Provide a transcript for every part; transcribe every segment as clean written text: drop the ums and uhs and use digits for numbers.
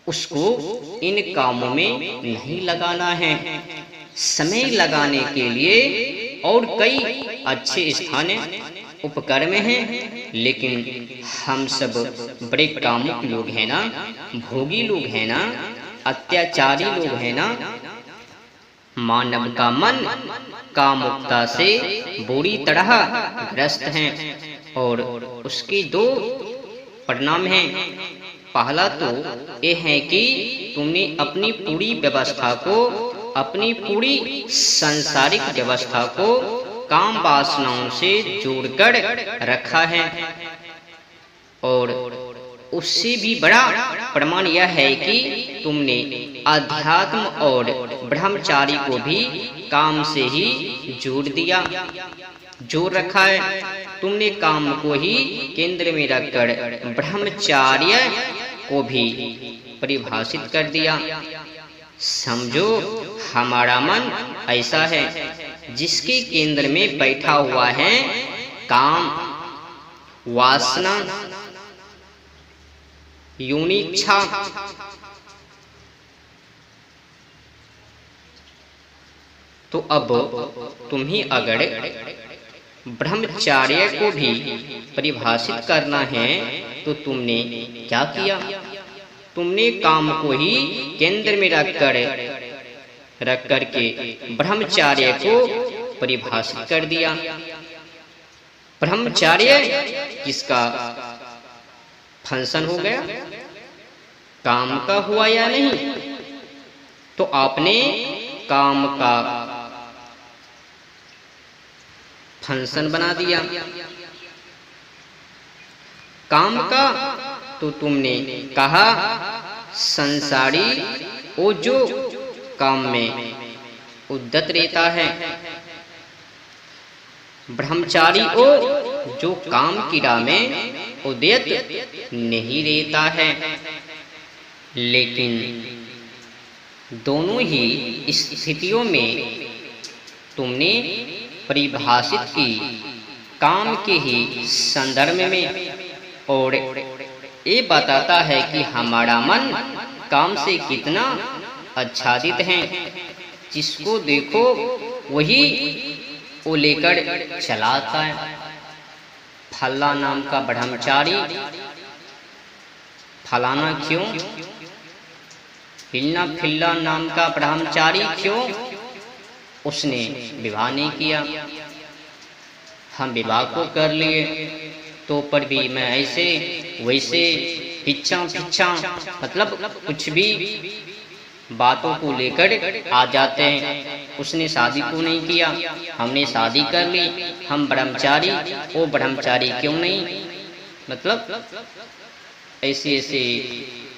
उसको इन कामों में नहीं लगाना है। समय लगाने के लिए और कई अच्छे स्थान उपकर्म हैं, लेकिन हम सब बड़े कामुक लोग हैं ना, भोगी लोग हैं ना, अत्याचारी लोग हैं ना। मानव का मन कामुकता से बुरी तरह ग्रस्त है और उसके दो परिणाम हैं। पहला तो ये है कि तुमने अपनी पूरी व्यवस्था को, अपनी पूरी सांसारिक व्यवस्था को काम वासनाओं से जोड़कर रखा है, और उससे भी बड़ा प्रमाण यह है कि तुमने अध्यात्म और ब्रह्मचारी को भी काम से ही जोड़ रखा है। तुमने काम को ही केंद्र में रखकर ब्रह्मचार्य को भी परिभाषित कर दिया। समझो, हमारा मन ऐसा है जिसके केंद्र में बैठा हुआ है काम, वासना, योनिच्छा। तो अब तुम्हें अगर ब्रह्मचार्य को भी परिभाषित करना है तो तुमने क्या किया? तुमने काम को ही केंद्र में रख करके ब्रह्मचार्य को परिभाषित कर दिया। ब्रह्मचार्य किसका फंक्शन हो गया? काम का हुआ या नहीं? तो आपने काम का फंक्शन बना दिया। काम का तो तुमने कहा संसारी वो जो काम में उद्यत रहता है, ब्रह्मचारी वो जो काम क्रीड़ा में उद्यत नहीं रहता है। लेकिन दोनों ही स्थितियों में तुमने परिभाषित की काम के ही संदर्भ में, और ये बताता है कि हमारा मन काम से कितना आच्छादित है। जिसको देखो वही वो लेकर चलाता है। फल्ला नाम का ब्रह्मचारी फलाना क्यों, हिलना फिल्ला नाम का ब्रह्मचारी क्यों, उसने विवाह नहीं किया। हम विवाह को कर लिए तो पर भी मैं ऐसे वैसे पिछा मतलब कुछ भी बातों को लेकर आ जाते हैं। उसने शादी क्यों नहीं किया, हमने शादी कर ली, हम ब्रह्मचारी, वो ब्रह्मचारी क्यों नहीं, मतलब ऐसे ऐसे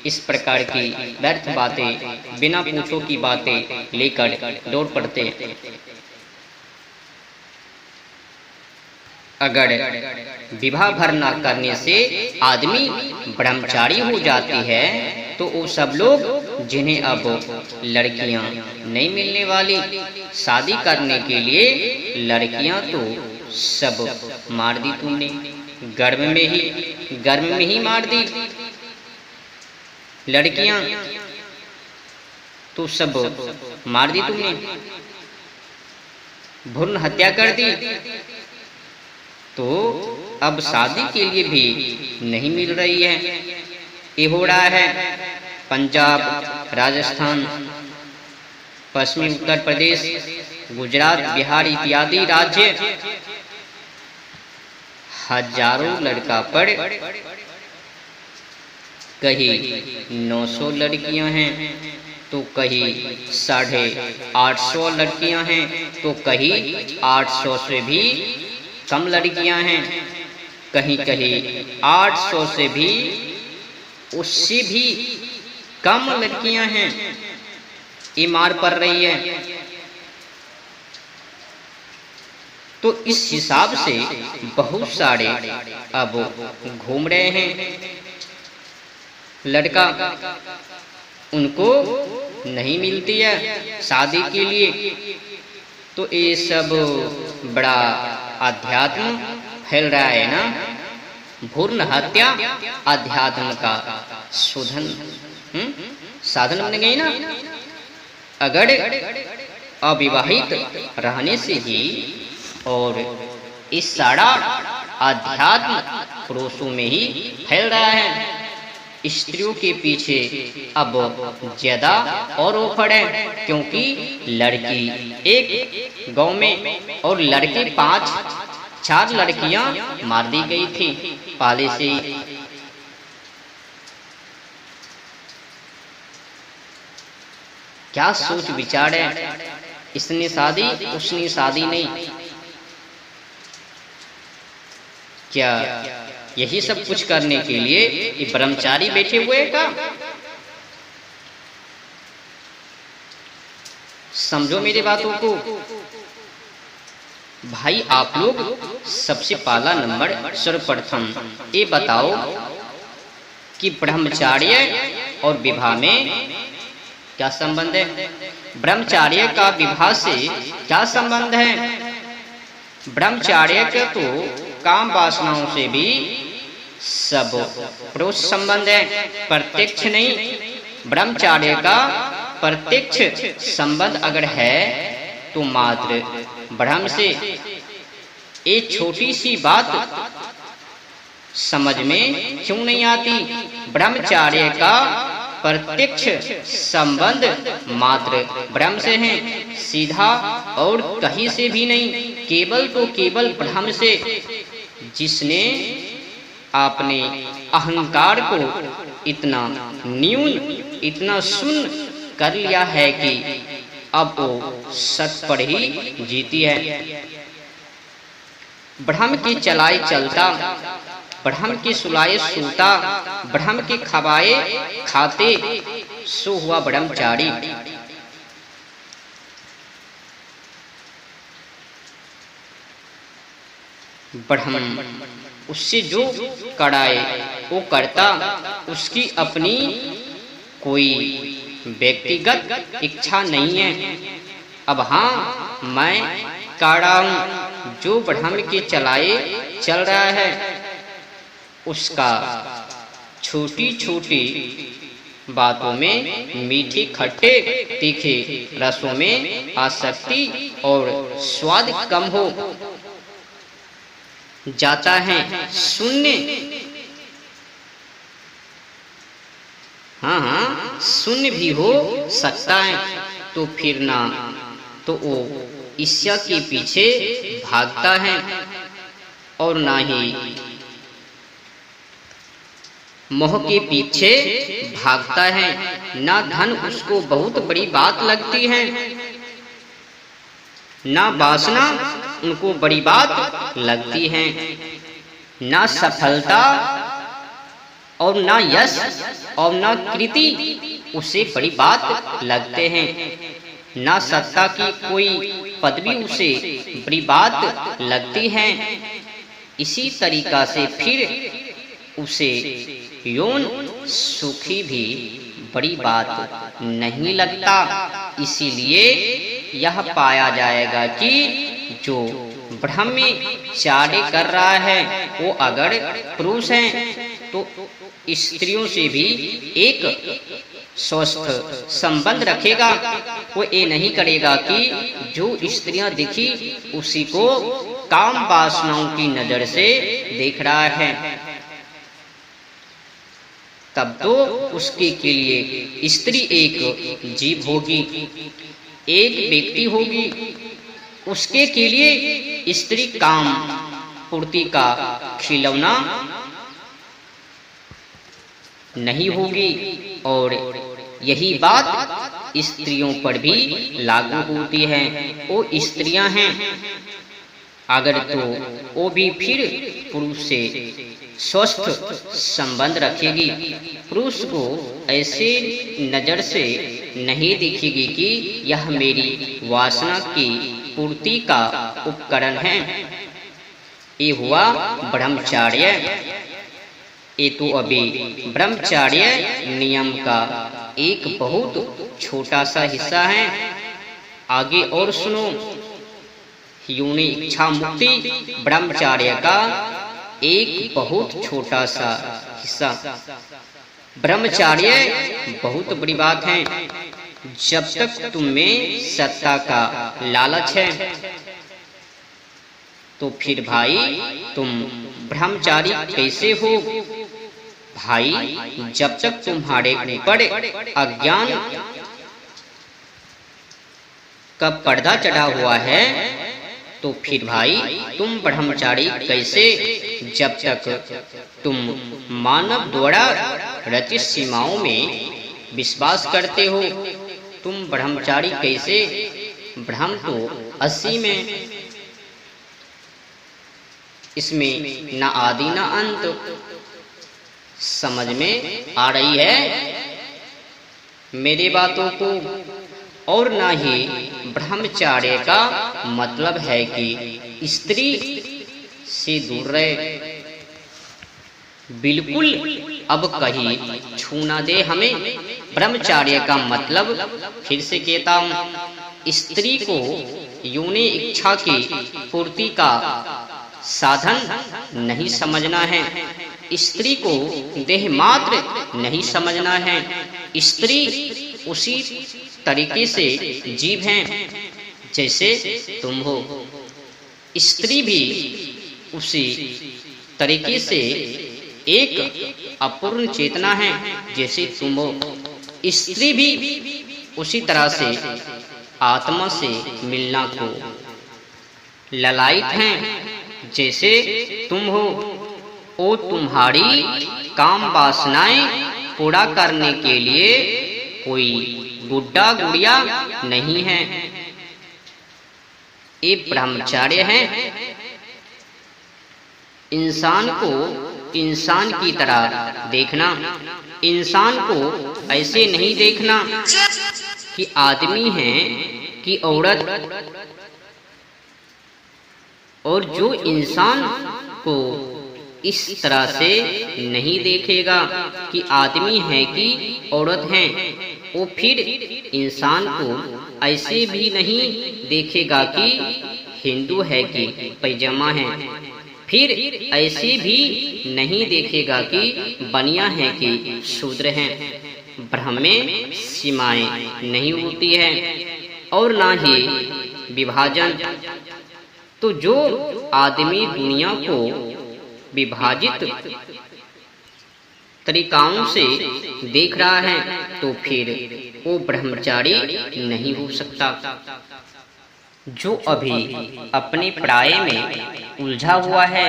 इस प्रकार की व्यर्थ बातें, बिना पूछो की बातें लेकर दौड़ पड़ते हैं। अगर विवाह भर न करने से आदमी ब्रह्मचारी हो जाती है तो वो सब लोग जिन्हें अब लड़कियां नहीं मिलने वाली, शादी करने के लिए लड़कियां तो सब मार दी तुमने, गर्भ में ही मार दी। लड़कियां तो सब मार दी तुमने, भ्रूण हत्या कर दी। तो अब शादी के लिए भी नहीं मिल रही है। ये हो रहा है पंजाब, राजस्थान, पश्चिमी उत्तर प्रदेश, गुजरात, बिहार इत्यादि राज्य। हजारों लड़का पर कहीं 900 लड़कियां हैं, तो कहीं 850 लड़कियां हैं, तो कहीं 800 से भी कम लड़कियां हैं, कहीं कहीं 800 से भी उससे भी कम लड़कियां हैं। ये मार पड़ रही है। तो इस हिसाब से बहुत सारे अब घूम रहे हैं लड़का, उनको नहीं मिलती है शादी के लिए। तो ये सब बड़ा अध्यात्म फैल रहा है ना, भ्रूण हत्या अध्यात्म का शोधन। साधन बन गई ना। अगर अविवाहित रहने से ही और इस सारा आध्यात्म पुरुषों में ही फैल रहा है। स्त्रियों के पीछे अब ज्यादा और ओफड़ है, क्योंकि लड़की एक गांव में और लड़के 4 लड़कियां मार दी गई थी पहले से। क्या सोच विचार है, इसने शादी उसने शादी नहीं। क्या यही सब कुछ करने के लिए ये ब्रह्मचारी बैठे हुए का? समझो मेरी बातों को भाई। आप लोग सबसे पहला नंबर सर्वप्रथम ये बताओ कि ब्रह्मचार्य और विवाह में क्या संबंध है? ब्रह्मचार्य का विवाह से क्या संबंध है? ब्रह्मचार्य का तो काम वासनाओं से भी सब परोक्ष संबंध है, प्रत्यक्ष नहीं। ब्रह्मचार्य का प्रत्यक्ष संबंध अगर है तो मात्र ब्रह्म से। एक छोटी सी बात समझ में क्यों नहीं आती? ब्रह्मचार्य का प्रत्यक्ष संबंध मात्र ब्रह्म से है, सीधा और कहीं से भी नहीं, केवल तो केवल ब्रह्म से। जिसने अपने अहंकार को इतना न्यून, इतना शून्य कर लिया है कि अब वो सत पर ही जीती है। ब्रह्म के चलाए चलता, ब्रह्म के सुलाए सूता, ब्रह्म के खवाए खाते, सो हुआ ब्रह्मचारी। ब्रह्म उससे जो कराए वो करता, उसकी अपनी कोई व्यक्तिगत इच्छा नहीं है। अब हाँ, मैं कर रहा हूँ, जो ब्रह्म के चलाए चल रहा है उसका छोटी छोटी बातों में, मीठे खट्टे तीखे रसों में आसक्ति और स्वाद कम हो जाता है, शून्य। हाँ, शून्य भी हो सकता है। तो फिर ना तो वो ईर्ष्या के पीछे भागता है और ना ही मोह के पीछे भागता है। ना धन उसको बहुत बड़ी बात लगती है, ना वासना उनको बड़ी बात लगती है, ना सफलता और ना यश और ना कृति उसे बड़ी बात लगते हैं, ना सत्ता की कोई पदवी उसे बड़ी बात लगती है। इसी तरीका से फिर उसे यौन सुखी भी बड़ी बात नहीं लगता। इसीलिए यह पाया जाएगा कि जो ब्रह्मचार्य कर रहा है वो अगर पुरुष है तो स्त्रियों से भी एक स्वस्थ संबंध रखेगा। वो ये नहीं करेगा कि जो स्त्रियां दिखी उसी को काम वासनाओं की नजर से देख रहा है। तब तो उसके के लिए स्त्री एक जीव होगी, एक व्यक्ति होगी। उसके के लिए स्त्री काम पूर्ति का खिलौना नहीं होगी। और यही बात स्त्रियों पर भी लागू होती है। वो स्त्रियां हैं अगर तो वो भी फिर पुरुष से स्वस्थ संबंध रखेगी। पुरुष को ऐसे नजर से नहीं देखेगी कि यह मेरी वासना की पूर्ति का उपकरण है। ये हुआ ब्रह्मचार्य। ये तो अभी ब्रह्मचार्य नियम का एक बहुत छोटा सा हिस्सा है। आगे और सुनो। योनि इच्छा मुक्ति ब्रह्मचार्य का एक बहुत छोटा सा हिस्सा। ब्रह्मचार्य बहुत बड़ी बात है। जब तक तुम में सत्ता का लालच है तो फिर भाई तुम ब्रह्मचारी कैसे हो? भाई जब तक तुम्हारे ऊपर अज्ञान का पर्दा चढ़ा हुआ है तो फिर भाई तुम ब्रह्मचारी कैसे? जब तक तुम मानव द्वारा रचित सीमाओं में विश्वास करते हो तुम ब्रह्मचारी कैसे? ब्रह्म तो असीम में, इसमें न आदि न अंत। समझ में आ रही है मेरी बातों को? और ना ही ब्रह्मचार्य का मतलब है कि स्त्री से दूर रहे, बिल्कुल अब कहीं छू ना दे हमें। ब्रह्मचार्य का मतलब फिर से कहता हूँ, स्त्री को योनि इच्छा की पूर्ति का साधन नहीं समझना है, स्त्री को देह मात्र नहीं समझना है। स्त्री उसी तरीके से जीव हैं जैसे तुम हो, स्त्री भी उसी तरीके से एक अपूर्ण चेतना है जैसे तुम हो। स्त्री भी उसी तरह से आत्मा से मिलना को ललायित हैं जैसे तुम हो। ओ तुम्हारी काम वासनाएं पूरा करने के लिए कोई गुड्डा गुड़िया नहीं है, ये ब्रह्मचार्य है। इंसान को इंसान की तरह देखना, इंसान को ऐसे नहीं देखना कि आदमी है कि औरत। और जो इंसान को इस तरह से नहीं देखेगा कि आदमी है कि औरत है, वो फिर इंसान को ऐसे भी नहीं देखेगा कि हिंदू है कि पैजामा है, फिर ऐसे भी नहीं देखेगा कि बनिया है कि शूद्र है। ब्रह्म में सीमाएं नहीं होती है और ना ही विभाजन। तो जो आदमी दुनिया को विभाजित तरीकाओं से देख रहा है तो फिर वो ब्रह्मचारी नहीं हो सकता। जो अभी अपने प्राय में उलझा हुआ है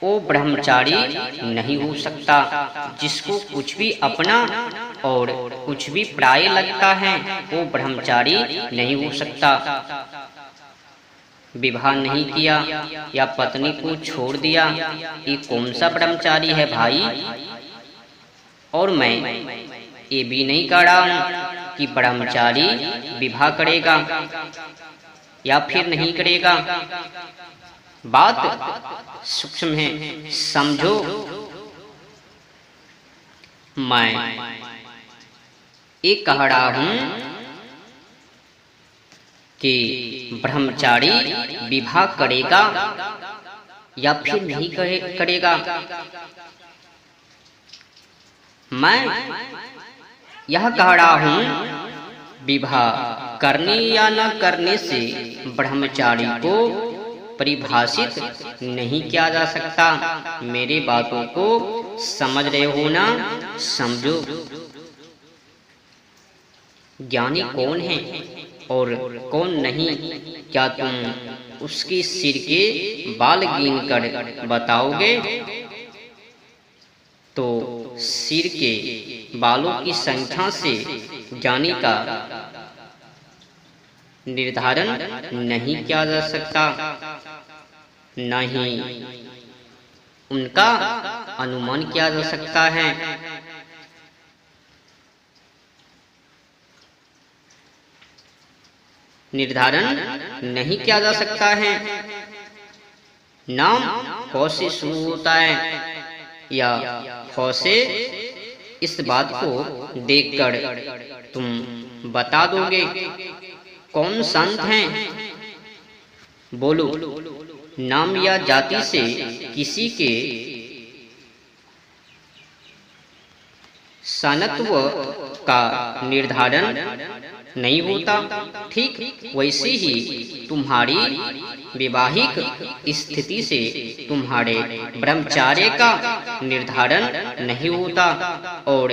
वो ब्रह्मचारी नहीं हो सकता। जिसको कुछ भी अपना और कुछ भी प्राय लगता है वो ब्रह्मचारी नहीं हो सकता। विवाह नहीं किया या पत्नी को छोड़ दिया, ये कौन सा ब्रह्मचारी है भाई? और मैं ये भी नहीं कह रहा हूं कि ब्रह्मचारी विवाह करेगा या फिर नहीं करेगा। बात सूक्ष्म है, समझो। मैं ये कह रहा हूं कि ब्रह्मचारी विवाह करेगा या फिर नहीं करेगा। मैं यह कह रहा हूं विवाह करने या न करने से ब्रह्मचारी को परिभाषित नहीं किया जा सकता। मेरे बातों को समझ रहे हो ना? समझो। ज्ञानी कौन है और कौन नहीं, क्या तुम उसके सिर के बाल गिन कर बताओगे? तो सिर के बालों की संख्या से ज्ञानी का निर्धारण नहीं किया जा सकता, नहीं उनका अनुमान किया जा सकता है। निर्धारण नहीं किया जा सकता है। नाम ख से शुरू होता है या ख से, इस बात को देखकर तुम बता दोगे कौन संत हैं? बोलो। नाम या जाति से किसी के सनत्व का निर्धारण नहीं होता, ठीक वैसे ही तुम्हारी विवाहिक स्थिति से तुम्हारे ब्रह्मचार्य का निर्धारण नहीं होता। और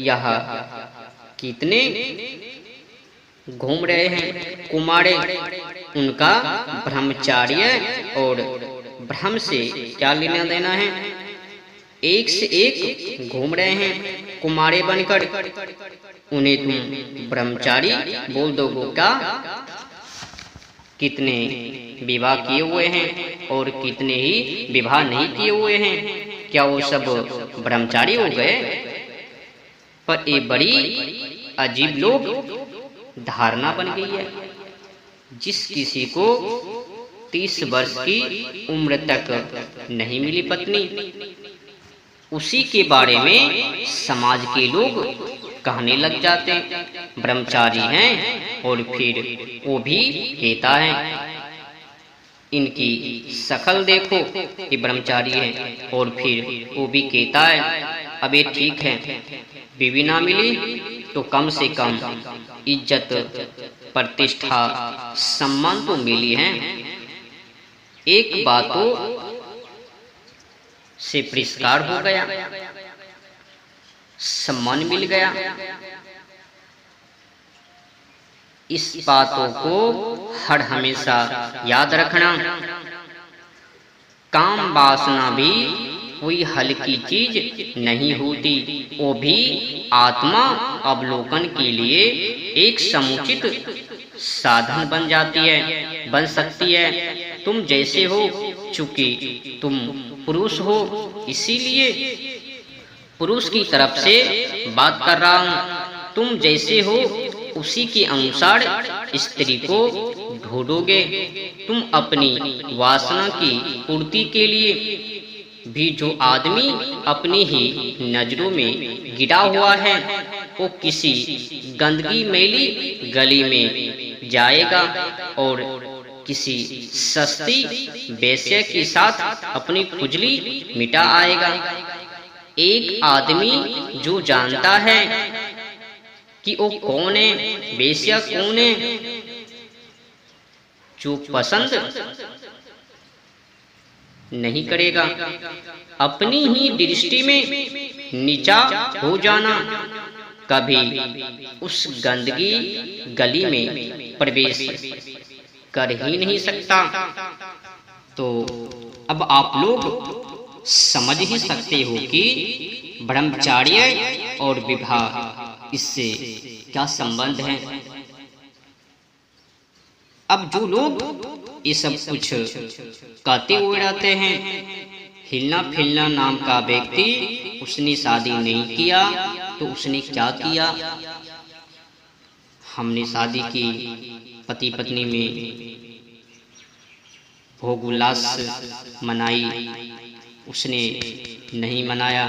यह कितने घूम रहे हैं कुमारे, उनका ब्रह्मचार्य और ब्रह्म से क्या लेना देना है। एक से एक घूम रहे हैं कुमारे बनकर, उन्हें तुम ब्रह्मचारी बोल दोगे क्या। कितने विवाह किए हुए हैं और कितने ही विवाह नहीं किए हुए हैं, क्या वो सब ब्रह्मचारी हो गए। पर ये बड़ी अजीब लोग धारणा बन गई है। जिस किसी को 30 वर्ष की उम्र तक नहीं मिली पत्नी, उसी के बारे में समाज के लोग कहने लग जाते ब्रह्मचारी हैं, और फिर वो भी कहता है। इनकी शकल देखो, ये ब्रह्मचारी है और फिर वो भी कहता है अब ये ठीक है, बीवी ना मिली तो कम से कम इज्जत प्रतिष्ठा सम्मान तो मिली है। एक बातों से पुरस्कार हो गया, सम्मान मिल गया। इस बातों को हर हमेशा याद रखना। काम वासना भी कोई हल्की चीज नहीं होती, वो भी आत्मा अवलोकन के लिए एक समुचित साधन बन जाती है, बन सकती है। तुम जैसे हो, चूंकि तुम पुरुष हो इसीलिए पुरुष की तरफ से बात कर रहा हूँ। तुम जैसे हो उसी के अनुसार स्त्री को ढूंढोगे। तुम अपनी वासना की पूर्ति के लिए भी जो आदमी अपनी ही नजरों में गिरा हुआ है, वो किसी गंदगी मैली गली में जाएगा और किसी सस्ती वेश्या के साथ अपनी खुजली मिटा आएगा। एक आदमी जो जानता है कि वो कौन है, वेश्या कौन है, जो पसंद नहीं करेगा। अपनी ही दृष्टि में नीचा हो जाना, कभी उस गंदगी गली में प्रवेश कर ही नहीं सकता। तो अब आप लोग समझ ही सकते हो कि ब्रह्मचार्य और विवाह इससे क्या संबंध है। अब जो लोग ये सब कुछ कहते हुए रहते हैं, हिलना फिलना नाम का व्यक्ति उसने शादी नहीं किया तो उसने क्या किया। हमने शादी की, पति पत्नी में भोग उल्लास मनाई, उसने नहीं मनाया।